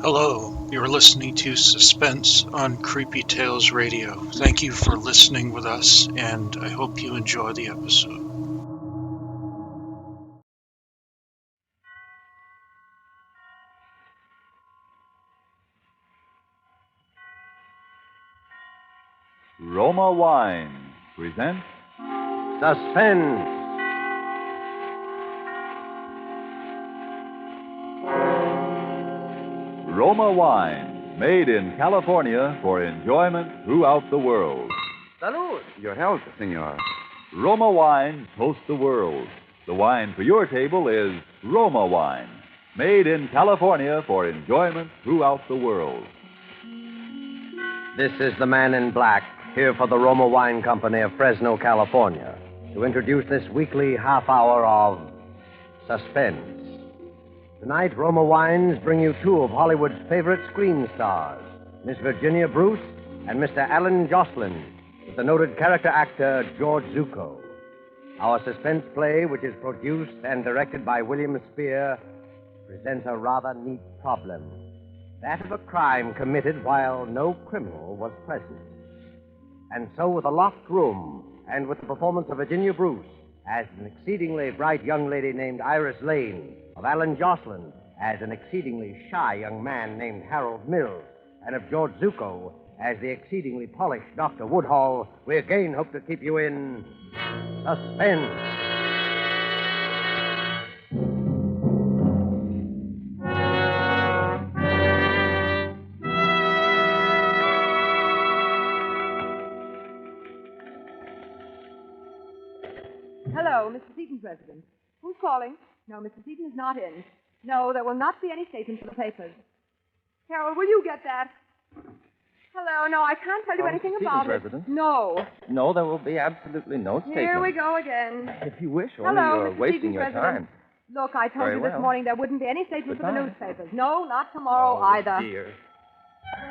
Hello, you're listening to Suspense on Creepy Tales Radio. Thank you for listening with us, and I hope you enjoy the episode. Roma Wine presents Suspense. Roma Wine, made in California for enjoyment throughout the world. Salud. Your health, senor. Roma Wine toast the world. The wine for your table is Roma Wine, made in California for enjoyment throughout the world. This is the man in black, here for the Roma Wine Company of Fresno, California, to introduce this weekly half hour of Suspense. Tonight, Roma Wines bring you two of Hollywood's favorite screen stars, Miss Virginia Bruce and Mr. Alan Jocelyn, with the noted character actor George Zucco. Our suspense play, which is produced and directed by William Spear, presents a rather neat problem. That of a crime committed while no criminal was present. And so, with a locked room, and with the performance of Virginia Bruce as an exceedingly bright young lady named Iris Lane, of Alan Jocelyn as an exceedingly shy young man named Harold Mills, and of George Zucco as the exceedingly polished Dr. Woodhall, we again hope to keep you in suspense. Hello, Mr. Seaton's residence. Who's calling? No, Mr. Seaton is not in. No, there will not be any statement for the papers. Harold, will you get that? Hello, no, I can't tell you anything Mr. about Seaton's it. residence? No. No, there will be absolutely no statement. Here we go again. If you wish, only Hello, you're Mr. wasting Seaton's your residence. time. Look, I told Very you this well. morning there wouldn't be any statement for the Goodbye. newspapers. No, not tomorrow either. Dear.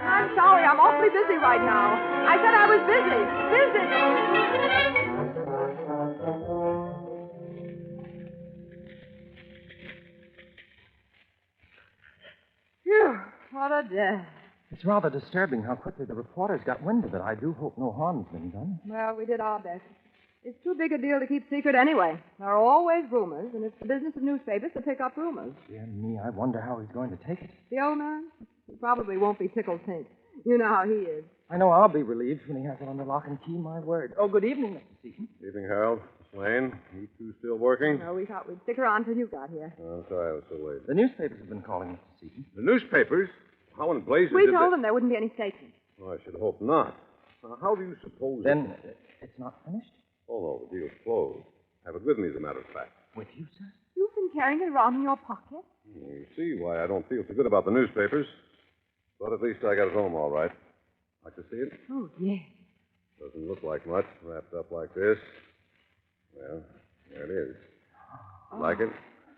I'm sorry, I'm awfully busy right now. I said I was busy. Phew, what a day. It's rather disturbing how quickly the reporters got wind of it. I do hope no harm's been done. Well, we did our best. It's too big a deal to keep secret anyway. There are always rumors, and it's the business of newspapers to pick up rumors. Dear me, I wonder how he's going to take it. The old man? He probably won't be tickled pink. You know how he is. I know I'll be relieved when he has it under lock and key, my word. Oh, good evening, Mr. Seaton. Evening, Harold. Miss Lane, you two still working? No, we thought we'd stick around till you got here. Oh, I'm sorry I was so late. The newspapers have been calling, Mr. Seaton. The newspapers? How in blazes We did told they... them there wouldn't be any statement. Oh, I should hope not. Now, how do you suppose... Then it's not finished? Oh, no, the deal's closed. Have it with me, as a matter of fact. With you, sir? You've been carrying it around in your pocket? You see why I don't feel so good about the newspapers. But at least I got it home all right. Like to see it? Oh, yes. Doesn't look like much, wrapped up like this. Well, there it is. Like it?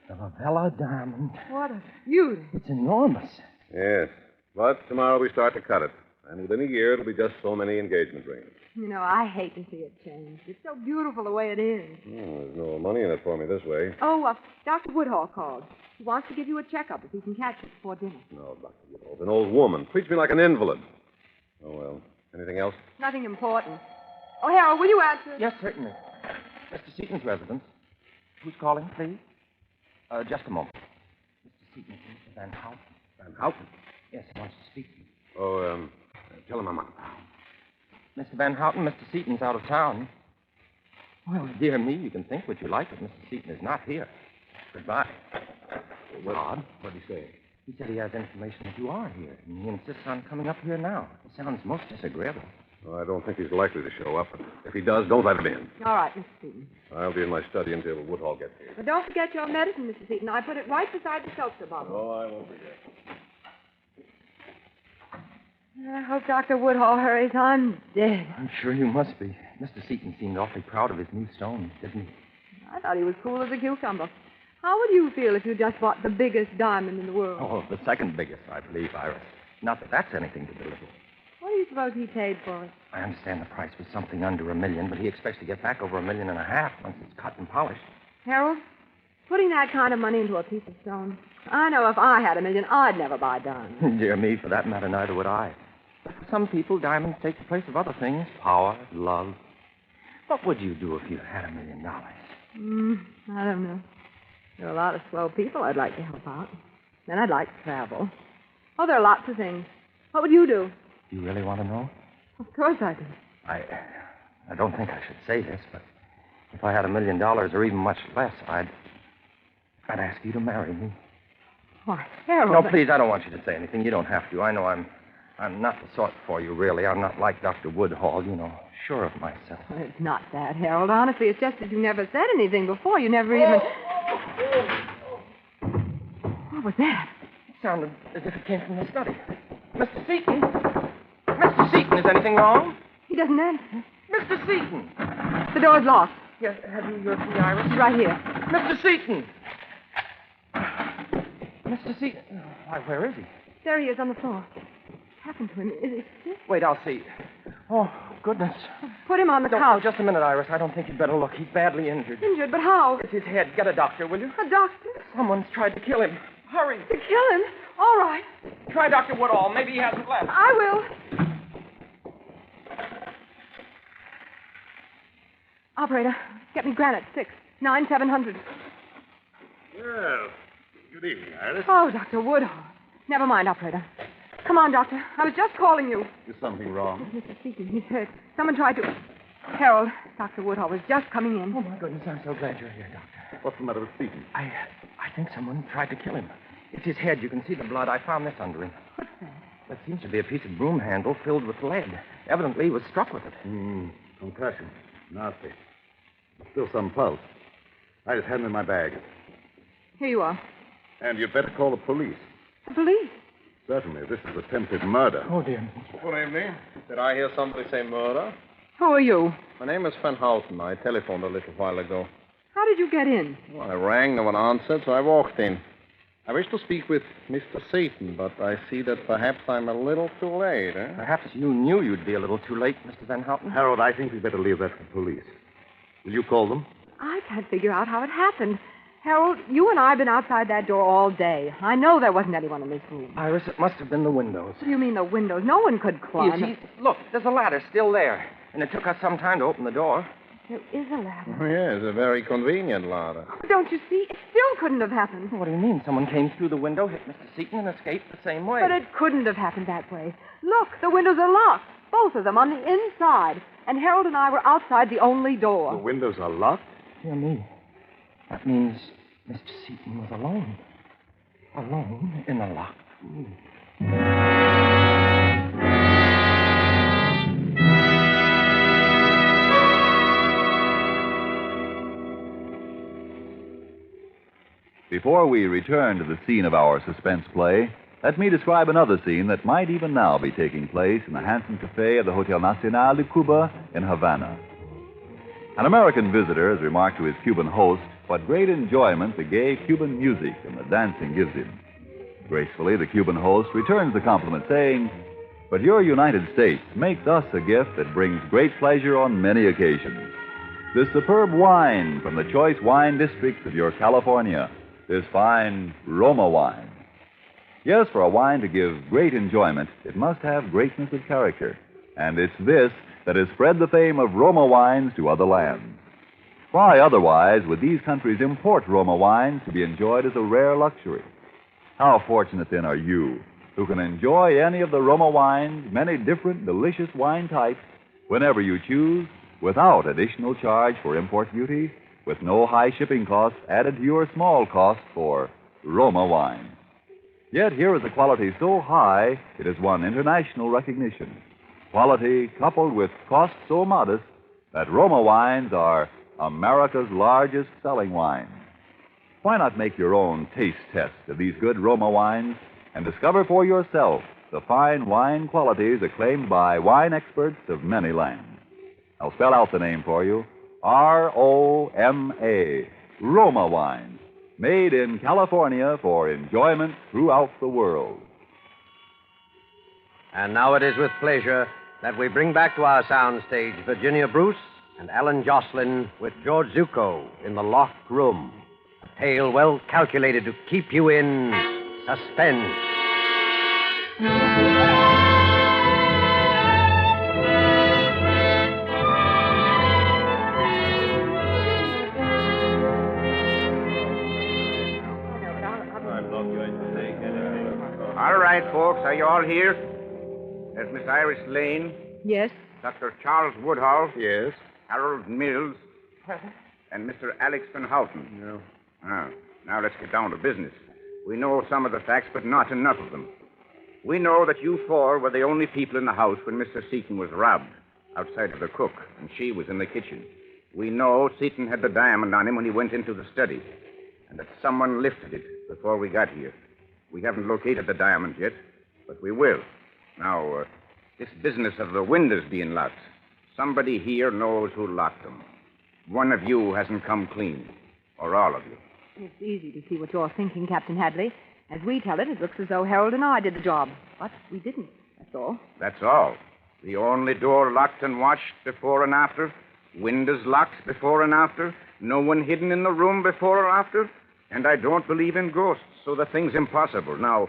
The Lavella diamond. What a beauty. It's enormous. Yes. But tomorrow we start to cut it. And within a year, it'll be just so many engagement rings. You know, I hate to see it change. It's so beautiful the way it is. Oh, there's no money in it for me this way. Oh, Dr. Woodhall called. He wants to give you a checkup if he can catch it before dinner. No, Dr. Woodhall, an old woman. Treats me like an invalid. Oh, well. Anything else? Nothing important. Oh, Harold, will you answer? Yes, certainly. Mr. Seaton's residence. Who's calling, please? Just a moment. Mr. Seaton, Mr. Van Houten. Van Houten? Yes, he wants to speak to you. Oh, tell him I'm out. Mr. Van Houten, Mr. Seaton's out of town. Well, dear me, you can think what you like, but Mr. Seaton is not here. Goodbye. Odd. What'd he say? He said he has information that you are here, and he insists on coming up here now. It sounds most disagreeable. Oh, I don't think he's likely to show up. But if he does, don't let him in. All right, Mr. Seaton. I'll be in my study until Woodhall gets here. But don't forget your medicine, Mr. Seaton. I put it right beside the seltzer bottle. Oh, I won't forget. I hope Dr. Woodhall hurries. I'm dead. I'm sure you must be. Mr. Seaton seemed awfully proud of his new stone, didn't he? I thought he was cool as a cucumber. How would you feel if you just bought the biggest diamond in the world? Oh, the second biggest, I believe, Iris. Not that that's anything to belittle. What do you suppose he paid for it? I understand the price was something under $1 million, but he expects to get back over $1.5 million once it's cut and polished. Harold, Putting that kind of money into a piece of stone. I know if I had $1 million, I'd never buy done. Dear me, for that matter, neither would I. But for some people, diamonds take the place of other things. Power, love. What would you do if you had $1 million? I don't know. There are a lot of swell people I'd like to help out. Then I'd like to travel. Oh, there are lots of things. What would you do? You really want to know? Of course I do. I don't think I should say this, but if I had $1 million or even much less, I'd ask you to marry me. Why, Harold... No, please, I don't want you to say anything. You don't have to. I know I'm not the sort for you, really. I'm not like Dr. Woodhall, sure of myself. Well, it's not that, Harold. Honestly, it's just that you never said anything before. You never even... What was that? It sounded as if it came from the study. Mr. Seaton? Mr. Seaton, is anything wrong? He doesn't answer. Mr. Seaton! The door's locked. Yes, have you your key, Iris? He's right here. Mr. Seaton! Mr. Seaton? Why, where is he? There he is on the floor. What's happened to him? Is he sick? Wait, I'll see. Oh, goodness. Put him on the couch. Just a minute, Iris. I don't think you'd better look. He's badly injured. Injured, but how? It's his head. Get a doctor, will you? A doctor? Someone's tried to kill him. Hurry. To kill him? All right. Try Dr. Woodall. Maybe he hasn't left. I will. Operator, get me granite, 69700. Well, good evening, Iris. Oh, Dr. Woodhall. Never mind, operator. Come on, doctor. I was just calling you. Is something wrong? Mr. Seaton, he's hurt. Someone tried to... Harold, Dr. Woodhall was just coming in. Oh, my goodness, I'm so glad you're here, Doctor. What's the matter with Seaton? I think someone tried to kill him. It's his head. You can see the blood. I found this under him. What's that? It seems to be a piece of broom handle filled with lead. Evidently, he was struck with it. Concussion. Nasty. Still some pulse. I just had him in my bag. Here you are. And you'd better call the police. The police? Certainly. This is attempted murder. Oh, dear. Good evening. Did I hear somebody say murder? Who are you? My name is Van Houten. I telephoned a little while ago. How did you get in? Well, I rang, no one answered, so I walked in. I wish to speak with Mr. Seaton, but I see that perhaps I'm a little too late, eh? Perhaps you knew you'd be a little too late, Mr. Van Houten. Harold, I think we'd better leave that to the police. Will you call them? I can't figure out how it happened. Harold, you and I have been outside that door all day. I know there wasn't anyone in this room. Iris, it must have been the windows. What do you mean the windows? No one could climb. You see, look, there's a ladder still there. And it took us some time to open the door. There is a ladder. Oh, yes, a very convenient ladder. Don't you see? It still couldn't have happened. What do you mean? Someone came through the window, hit Mr. Seaton, and escaped the same way. But it couldn't have happened that way. Look, the windows are locked. Both of them on the inside. And Harold and I were outside the only door. The windows are locked? Dear me. That means Mr. Seaton was alone. Alone in a locked room. Before we return to the scene of our suspense play, let me describe another scene that might even now be taking place in the handsome cafe of the Hotel Nacional de Cuba in Havana. An American visitor has remarked to his Cuban host what great enjoyment the gay Cuban music and the dancing gives him. Gracefully, the Cuban host returns the compliment, saying, "But your United States makes us a gift that brings great pleasure on many occasions. This superb wine from the choice wine districts of your California, this fine Roma wine. Yes, for a wine to give great enjoyment, it must have greatness of character. And it's this that has spread the fame of Roma wines to other lands. Why otherwise would these countries import Roma wines to be enjoyed as a rare luxury? How fortunate, then, are you who can enjoy any of the Roma wines, many different delicious wine types, whenever you choose, without additional charge for import duty, with no high shipping costs added to your small cost for Roma wine. Yet here is a quality so high it has won international recognition. Quality coupled with cost so modest that Roma wines are America's largest selling wines. Why not make your own taste test of these good Roma wines and discover for yourself the fine wine qualities acclaimed by wine experts of many lands? I'll spell out the name for you. R-O-M-A, Roma wine, made in California for enjoyment throughout the world. And now it is with pleasure that we bring back to our soundstage Virginia Bruce and Alan Jocelyn with George Zucco in The Locked Room, A tale well calculated to keep you in suspense. All right, folks, are you all here? There's Miss Iris Lane, Yes? Dr. Charles Woodhull, Yes? Harold Mills, and Mr. Alex Van Houten. No. Now let's get down to business. We know some of the facts, but not enough of them. We know that you four were the only people in the house when Mr. Seaton was robbed, outside of the cook, and she was in the kitchen. We know Seaton had the diamond on him when he went into the study, and that someone lifted it before we got here. We haven't located the diamond yet, but we will. Now, this business of the windows being locked, somebody here knows who locked them. One of you hasn't come clean, or all of you. It's easy to see what you're thinking, Captain Hadley. As we tell it, it looks as though Harold and I did the job. But we didn't, that's all. That's all. The only door locked and watched before and after, windows locked before and after, no one hidden in the room before or after, and I don't believe in ghosts, so the thing's impossible. Now,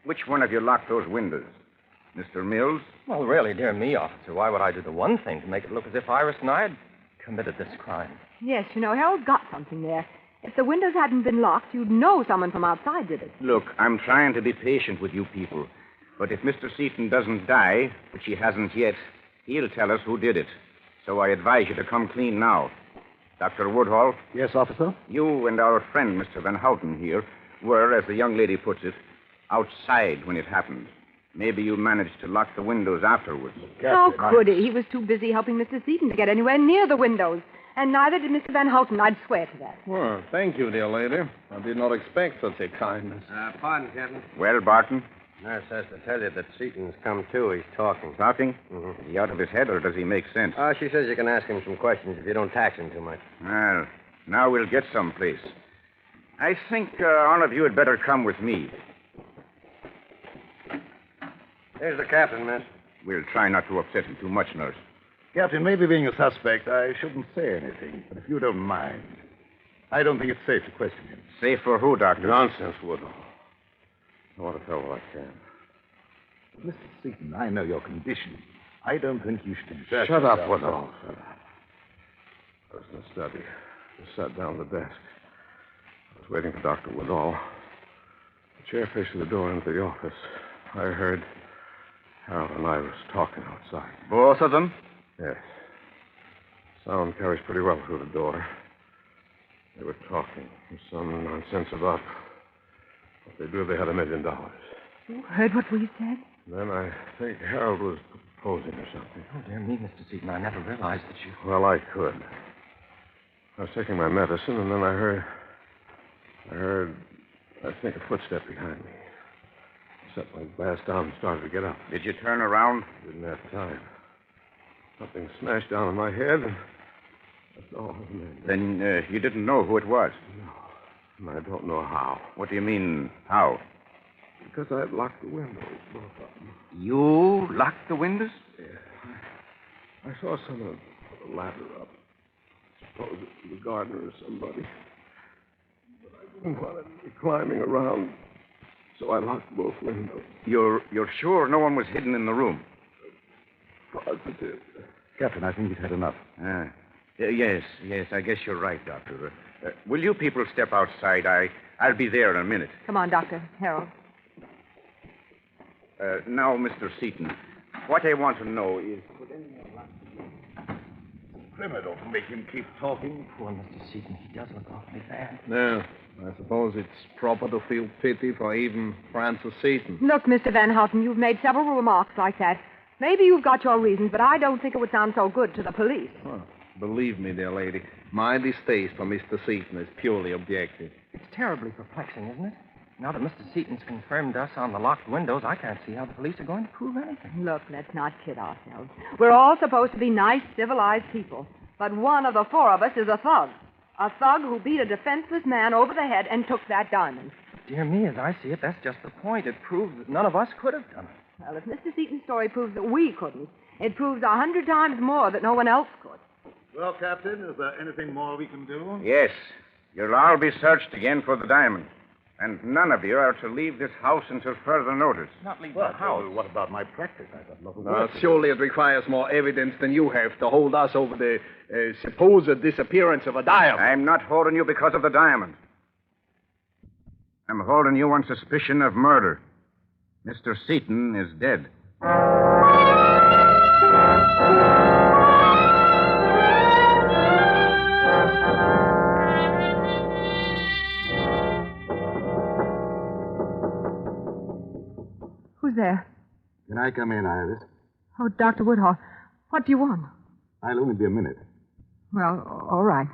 which one of you locked those windows? Mr. Mills? Well, really, dear me, officer, why would I do the one thing to make it look as if Iris and I had committed this crime? Yes, Harold's got something there. If the windows hadn't been locked, you'd know someone from outside did it. Look, I'm trying to be patient with you people. But if Mr. Seaton doesn't die, which he hasn't yet, he'll tell us who did it. So I advise you to come clean now. Dr. Woodhull? Yes, officer? You and our friend, Mr. Van Houten here, were, as the young lady puts it, outside when it happened. Maybe you managed to lock the windows afterwards. How could he? He was too busy helping Mr. Seaton to get anywhere near the windows. And neither did Mr. Van Houten, I'd swear to that. Well, thank you, dear lady. I did not expect such a kindness. Pardon, Captain. Well, Barton? Nurse has to tell you that Seaton's come to. He's talking. Talking? Mm-hmm. Is he out of his head, or does he make sense? She says you can ask him some questions if you don't tax him too much. Well, now we'll get someplace. I think all of you had better come with me. Here's the captain, miss. We'll try not to upset him too much, Nurse. Captain, maybe being a suspect, I shouldn't say anything. But if you don't mind, I don't think it's safe to question him. Safe for who, Doctor? Nonsense, Woodhull. I want to tell what I can. Mr. Seaton, I know your condition. I don't think you should exert Shut up, yourself. Woodhull. Shut up. I was in the study. Just sat down at the desk. I was waiting for Dr. Woodhull. The chair facing the door into the office. I heard Harold and Iris talking outside. Both of them? Yes. Sound carries pretty well through the door. They were talking. Some nonsense about what they do if they had $1 million. You heard what we said? Then I think Harold was proposing or something. Oh, dear me, Mr. Seaton, I never realized that you... Well, I could. I was taking my medicine, and then I heard, I think, a footstep behind me. I set my glass down and started to get up. Did you turn around? Didn't have time. Something smashed down on my head, and that's all. Then you didn't know who it was? No. And I don't know how. What do you mean, how? Because I had locked the windows, both of them. You locked the windows? Yeah. I saw someone put a ladder up. Suppose it was the gardener or somebody. But I didn't want to be climbing around, so I locked both windows. You're sure no one was hidden in the room? Positive. Captain, I think you've had enough. Yes, I guess you're right, Doctor. Will you people step outside? I'll be there in a minute. Come on, Doctor. Harold. Now, Mr. Seaton, what I want to know is... Criminal to make him keep talking. Poor Mr. Seaton, he does look awfully bad. No, I suppose it's proper to feel pity for even Francis Seaton. Look, Mr. Van Houten, you've made several remarks like that. Maybe you've got your reasons, but I don't think it would sound so good to the police. Well, believe me, dear lady, my distaste for Mr. Seaton is purely objective. It's terribly perplexing, isn't it? Now that Mr. Seaton's confirmed us on the locked windows, I can't see how the police are going to prove anything. Look, let's not kid ourselves. We're all supposed to be nice, civilized people. But one of the four of us is a thug. A thug who beat a defenseless man over the head and took that diamond. Dear me, as I see it, that's just the point. It proves that none of us could have done it. Well, if Mr. Seaton's story proves that we couldn't, it proves 100 times more that no one else could. Well, Captain, is there anything more we can do? Yes. You'll all be searched again for the diamond. And none of you are to leave this house until further notice. Not leave Well, the house. what about my practice? I've got nothing work. Surely it requires more evidence than you have to hold us over the supposed disappearance of a diamond. I'm not holding you because of the diamond. I'm holding you on suspicion of murder. Mr. Seaton is dead. Who's there? Can I come in, Iris? Oh, Dr. Woodhall. What do you want? I'll only be a minute. Well, all right.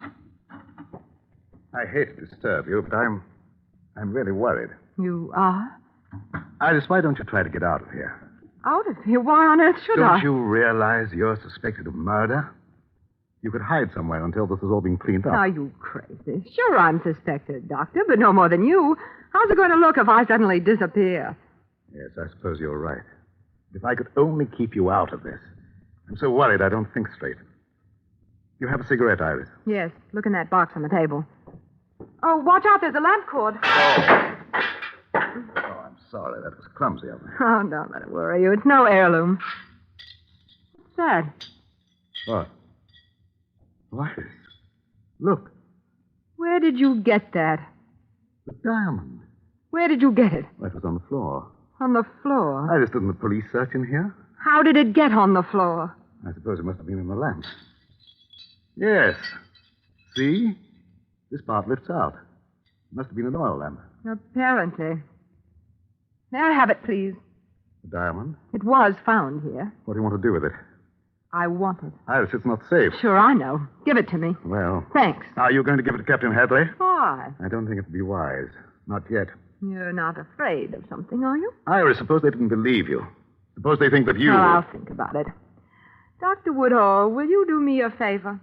I hate to disturb you, but I'm really worried. You are? Iris, why don't you try to get out of here? Out of here? Why on earth should I? Don't you realize you're suspected of murder? You could hide somewhere until this has all been cleaned up. Are you crazy? Sure, I'm suspected, Doctor, but no more than you. How's it going to look if I suddenly disappear? Yes, I suppose you're right. If I could only keep you out of this. I'm so worried I don't think straight. You have a cigarette, Iris? Yes, look in that box on the table. Oh, watch out, there's a lamp cord. Oh, I'm sorry. That was clumsy of me. Oh, don't let it worry you. It's no heirloom. What's that? What? Iris, look, Where did you get that? the diamond. Where did you get it? That was on the floor. On the floor. Iris, didn't the police search in here? How did it get on the floor? I suppose it must have been in the lamp. Yes. See? This part lifts out. It must have been an oil lamp. Apparently. May I have it, please? The diamond? It was found here. What do you want to do with it? I want it. Iris, it's not safe. Sure, I know. Give it to me. Well, Thanks. are you going to give it to Captain Hadley? Why? I don't think it would be wise. Not yet. You're not afraid of something, are you? Iris, suppose they didn't believe you. Suppose they think that you... Well, I'll think about it. Dr. Woodhall, will you do me a favor?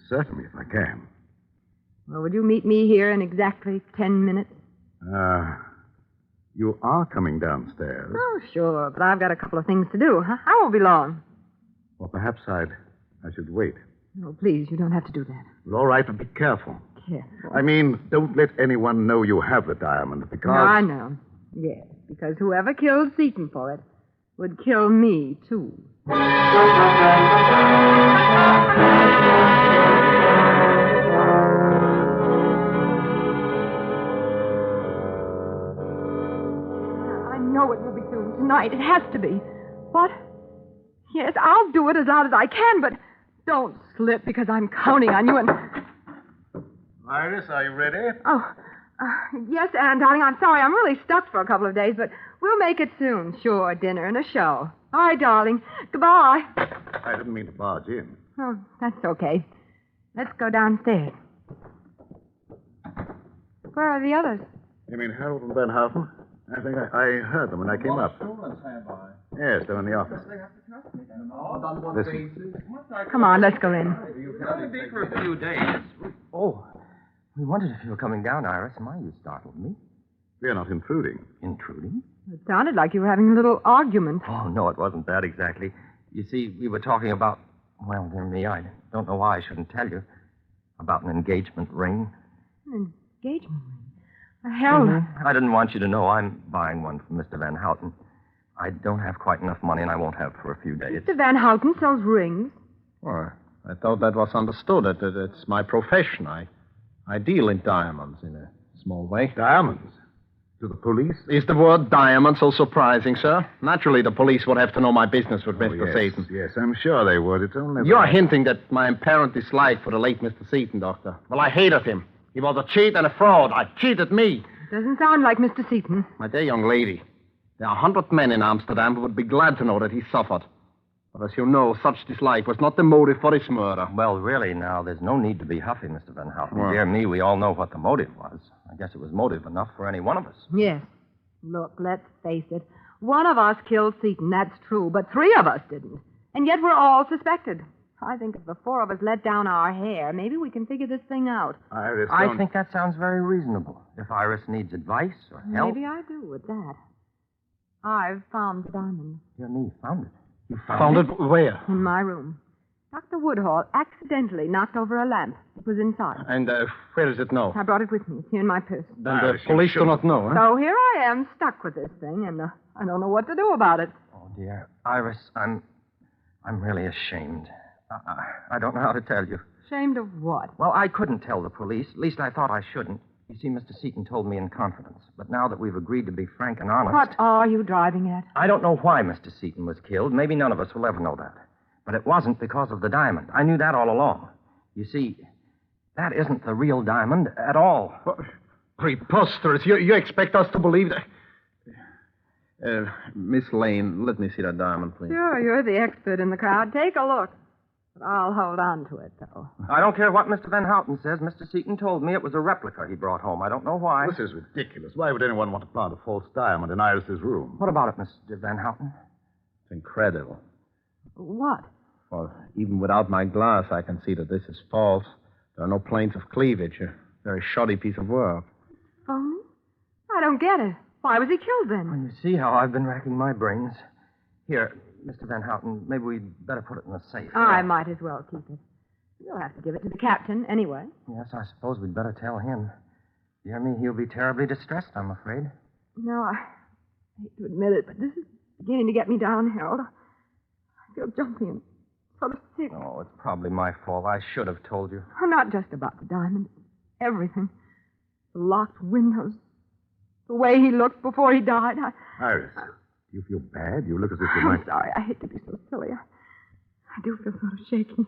Certainly, if I can. Well, would you meet me here in exactly 10 minutes? You are coming downstairs. Oh, sure, but I've got a couple of things to do. Huh? I won't be long. Or perhaps I should wait. Oh, please, you don't have to do that. Well, all right, but be careful. Careful. I mean, don't let anyone know you have the diamond, because... No, I know. Yes, because whoever killed Seaton for it would kill me, too. I know it will be soon. Tonight. It has to be. What? Yes, I'll do it as loud as I can, but don't slip because I'm counting on you and... Iris, are you ready? Oh, yes, Anne, darling, I'm sorry. I'm really stuck for a couple of days, but we'll make it soon. Sure, dinner and a show. All right, darling. Goodbye. I didn't mean to barge in. Oh, that's okay. Let's go downstairs. Where are the others? You mean Harold and Van Houten? I think I heard them when I came up. Yes, they're in the office. Listen. Come on, let's go in. It'll only be for a few days. Oh, we wondered if you were coming down, Iris. My, you startled me. We're not intruding. Intruding? It sounded like you were having a little argument. Oh, no, it wasn't that exactly. You see, we were talking about, well, dear me, I don't know why I shouldn't tell you, about an engagement ring. An engagement ring? Harold. I didn't want you to know I'm buying one from Mr. Van Houten. I don't have quite enough money, and I won't have for a few days. Mr. Van Houten sells rings. Well, I thought that was understood. It's my profession. I deal in diamonds in a small way. Diamonds? To the police? Is the word diamond so surprising, sir? Naturally, the police would have to know my business with Oh, Mr. yes, Seaton. yes, I'm sure they would. It's only... You're hinting that my apparent dislike for the late Mr. Seaton, Doctor. Well, I hated him. He was a cheat and a fraud. I cheated me. Doesn't sound like Mr. Seaton. My dear young lady, there are 100 men in Amsterdam who would be glad to know that he suffered. But as you know, such dislike was not the motive for his murder. Well, really, now, there's no need to be huffy, Mr. Van Houten. Well. Dear me, we all know what the motive was. I guess it was motive enough for any one of us. Yes. Look, let's face it. One of us killed Seaton, that's true, but 3 of us didn't. And yet we're all suspected. I think if the 4 of us let down our hair, maybe we can figure this thing out. Iris, I don't- think that sounds very reasonable. If Iris needs advice or help... Maybe I do with that. I've found the diamond Dear me, found it. You Found it where? in my room. Dr. Woodhall accidentally knocked over a lamp. It was inside. And where is it now? I brought it with me. It's here in my purse. Then the police do not know, huh? So here I am, stuck with this thing, and I don't know what to do about it. Oh, dear. Iris, I'm really ashamed. I don't know how to tell you. Ashamed of what? Well, I couldn't tell the police. At least I thought I shouldn't. You see, Mr. Seaton told me in confidence. But now that we've agreed to be frank and honest... What are you driving at? I don't know why Mr. Seaton was killed. Maybe none of us will ever know that. But it wasn't because of the diamond. I knew that all along. You see, that isn't the real diamond at all. What? Preposterous. You expect us to believe that? Miss Lane, let me see that diamond, please. Sure, you're the expert in the crowd. Take a look. But I'll hold on to it, though. I don't care what Mr. Van Houten says. Mr. Seaton told me it was a replica he brought home. I don't know why. This is ridiculous. Why would anyone want to plant a false diamond in Iris's room? What about it, Mr. Van Houten? It's incredible. What? Well, even without my glass, I can see that this is false. There are no planes of cleavage. A very shoddy piece of work. Phony? I don't get it. Why was he killed then? Well, you see how I've been racking my brains. Here, Mr. Van Houten, maybe we'd better put it in the safe. I might as well keep it. You'll have to give it to the captain anyway. Yes, I suppose we'd better tell him. Dear me, he'll be terribly distressed, I'm afraid. No, I hate to admit it, but this is beginning to get me down, Harold. I feel jumpy and sort of sick. Oh, it's probably my fault. I should have told you. Not just about the diamond. Everything. The locked windows. The way he looked before he died. Iris, do you feel bad? You look as if you I'm might... sorry. I hate to be so silly. I do feel sort of shaky.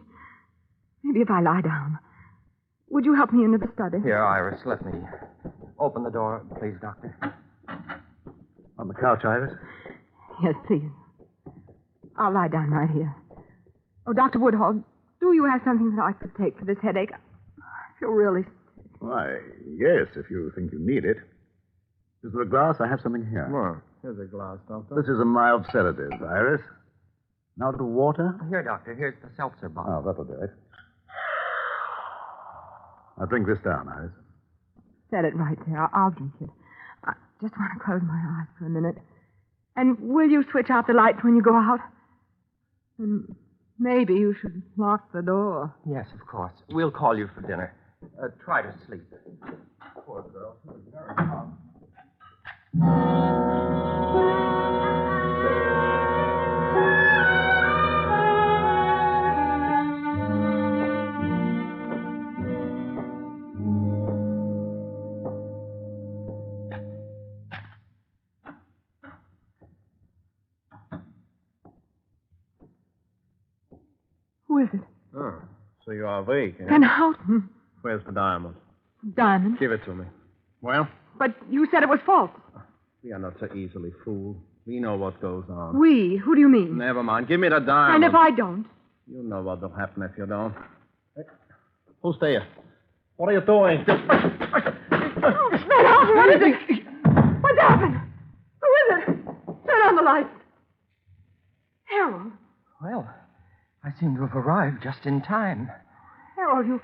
Maybe if I lie down. Would you help me into the study? Here, Iris, let me open the door, please, Doctor. On the couch, Iris? Yes, please. I'll lie down right here. Oh, Dr. Woodhall, do you have something that I could take for this headache? I feel really sick. Why, yes, if you think you need it. Is there a glass? I have something here. Well, here's a glass, Doctor. This is a mild sedative, Iris. Now to water? Here, Doctor. Here's the seltzer bottle. Oh, that'll do it. Now drink this down, Iris. Set it right there. I'll drink it. I just want to close my eyes for a minute. And will you switch out the lights when you go out? And maybe you should lock the door. Yes, of course. We'll call you for dinner. Try to sleep. Poor girl. She was very calm. Who is it? Oh, so you are awake, eh? Van Houten. Where's the diamond? Diamond. Give it to me. Well? But you said it was false. We are not so easily fooled. We know what goes on. We? Who do you mean? Never mind. Give me the diamond. And if I don't? You know what will happen if you don't. Hey, who's there? What are you doing? Van Houten, what is it? What's happened? Who is it? Turn on the lights. Harold. Well, I seem to have arrived just in time. Harold, you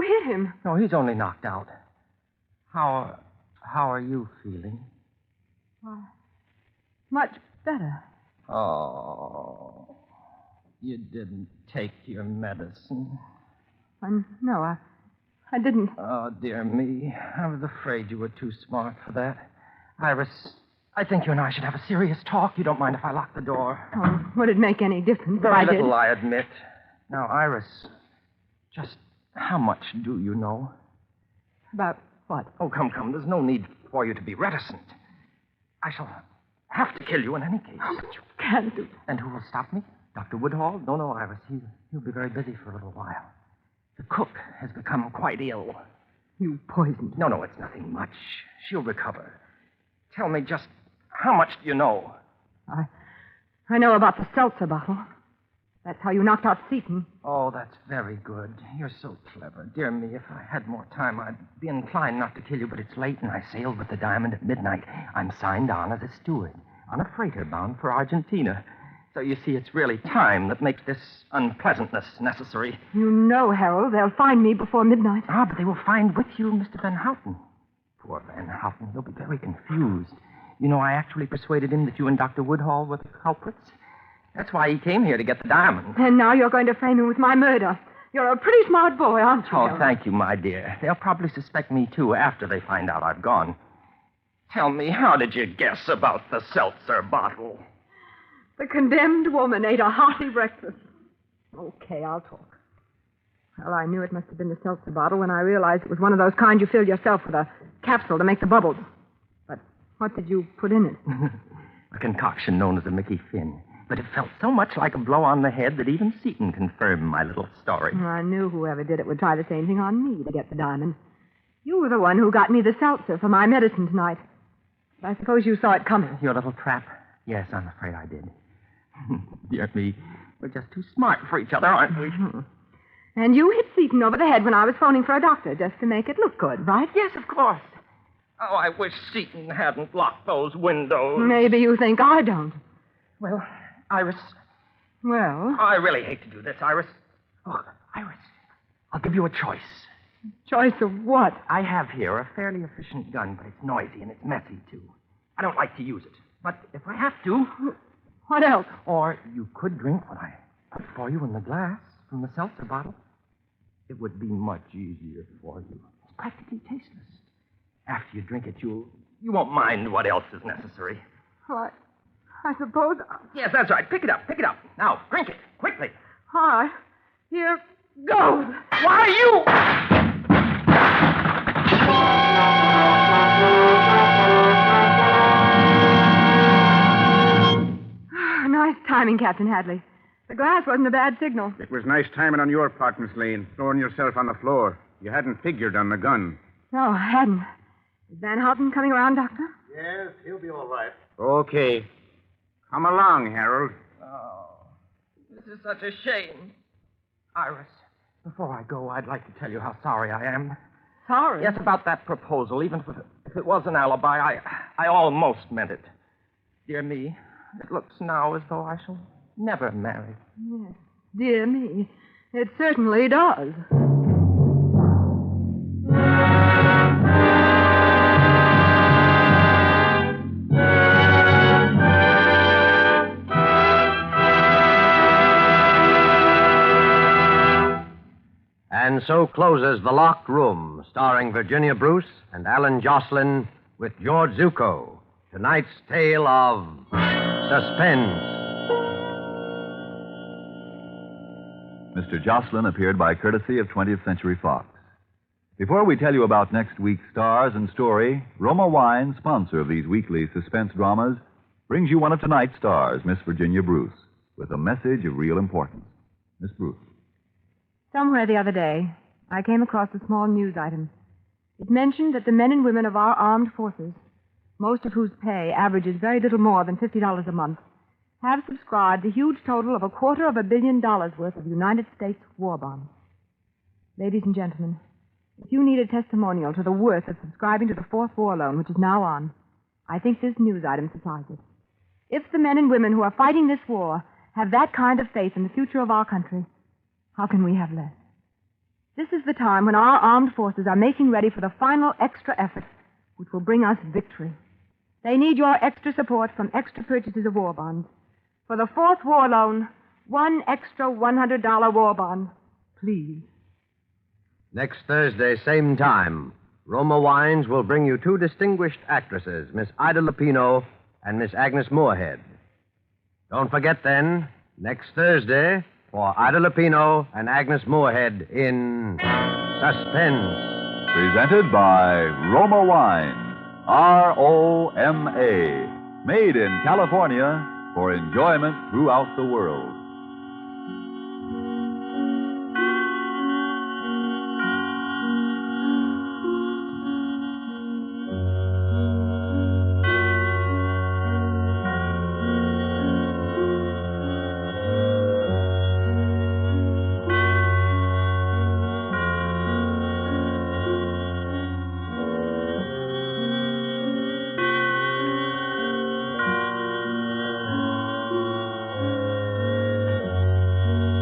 hit him. No, he's only knocked out. How are you feeling? Much better. Oh, you didn't take your medicine. No, I didn't. Oh, dear me. I was afraid you were too smart for that. Iris, I think you and I should have a serious talk. You don't mind if I lock the door? Oh, would it make any difference if I Very did? little, I admit. Now, Iris, just how much do you know? About what? Oh, come. There's no need for you to be reticent. I shall have to kill you in any case. Oh, but you can't do that. And who will stop me? Dr. Woodhall? No, Iris. He'll be very busy for a little while. The cook has become quite ill. You poisoned her. No, it's nothing much. She'll recover. Tell me just how much do you know? I know about the seltzer bottle. That's how you knocked out Seaton. Oh, that's very good. You're so clever. Dear me, if I had more time, I'd be inclined not to kill you, but it's late, and I sailed with the diamond at midnight. I'm signed on as a steward on a freighter bound for Argentina. So you see, it's really time that makes this unpleasantness necessary. You know, Harold, they'll find me before midnight. Ah, but they will find with you Mr. Van Houten. Poor Van Houten. He'll be very confused. You know, I actually persuaded him that you and Dr. Woodhall were the culprits. That's why he came here, to get the diamond. And now you're going to frame him with my murder. You're a pretty smart boy, aren't you? Oh, thank you, my dear. They'll probably suspect me, too, after they find out I've gone. Tell me, how did you guess about the seltzer bottle? The condemned woman ate a hearty breakfast. Okay, I'll talk. Well, I knew it must have been the seltzer bottle when I realized it was one of those kind you fill yourself with a capsule to make the bubbles. But what did you put in it? A concoction known as a Mickey Finn. But it felt so much like a blow on the head that even Seton confirmed my little story. I knew whoever did it would try the same thing on me to get the diamond. You were the one who got me the seltzer for my medicine tonight. But I suppose you saw it coming. Your little trap? Yes, I'm afraid I did. Dear me, we're just too smart for each other, aren't we? And you hit Seton over the head when I was phoning for a doctor, just to make it look good, right? Yes, of course. Oh, I wish Seton hadn't locked those windows. Maybe you think I don't. Well, Iris. Well? I really hate to do this, Iris. Oh, Iris, I'll give you a choice. Choice of what? I have here a fairly efficient gun, but it's noisy and it's messy, too. I don't like to use it. But if I have to... What else? Or you could drink what I put for you in the glass from the seltzer bottle. It would be much easier for you. It's practically tasteless. After you drink it, you won't mind what else is necessary. What? I suppose... Yes, that's right. Pick it up. Now, drink it. Quickly. All right. Here goes. Why, you... Nice timing, Captain Hadley. The glass wasn't a bad signal. It was nice timing on your part, Miss Lane, throwing yourself on the floor. You hadn't figured on the gun. No, I hadn't. Is Van Houten coming around, Doctor? Yes, he'll be all right. Okay. Come along, Harold. Oh, this is such a shame. Iris, before I go, I'd like to tell you how sorry I am. Sorry? Yes, about that proposal. Even if it was an alibi, I almost meant it. Dear me, it looks now as though I shall never marry. Yes. Dear me, it certainly does. And so closes The Locked Room, starring Virginia Bruce and Alan Jocelyn with George Zucco. Tonight's tale of Suspense. Mr. Jocelyn appeared by courtesy of 20th Century Fox. Before we tell you about next week's stars and story, Roma Wine, sponsor of these weekly suspense dramas, brings you one of tonight's stars, Miss Virginia Bruce, with a message of real importance. Miss Bruce. Somewhere the other day, I came across a small news item. It mentioned that the men and women of our armed forces, most of whose pay averages very little more than $50 a month, have subscribed a huge total of $250 million worth of United States war bonds. Ladies and gentlemen, if you need a testimonial to the worth of subscribing to the Fourth War Loan, which is now on, I think this news item supplies it. If the men and women who are fighting this war have that kind of faith in the future of our country, how can we have less? This is the time when our armed forces are making ready for the final extra effort, which will bring us victory. They need your extra support from extra purchases of war bonds. For the Fourth War Loan, one extra $100 war bond, please. Next Thursday, same time, Roma Wines will bring you two distinguished actresses, Miss Ida Lupino and Miss Agnes Moorehead. Don't forget, then, next Thursday, for Ida Lupino and Agnes Moorehead in Suspense. Presented by Roma Wine, R-O-M-A, made in California for enjoyment throughout the world.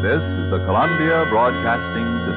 This is the Columbia Broadcasting System.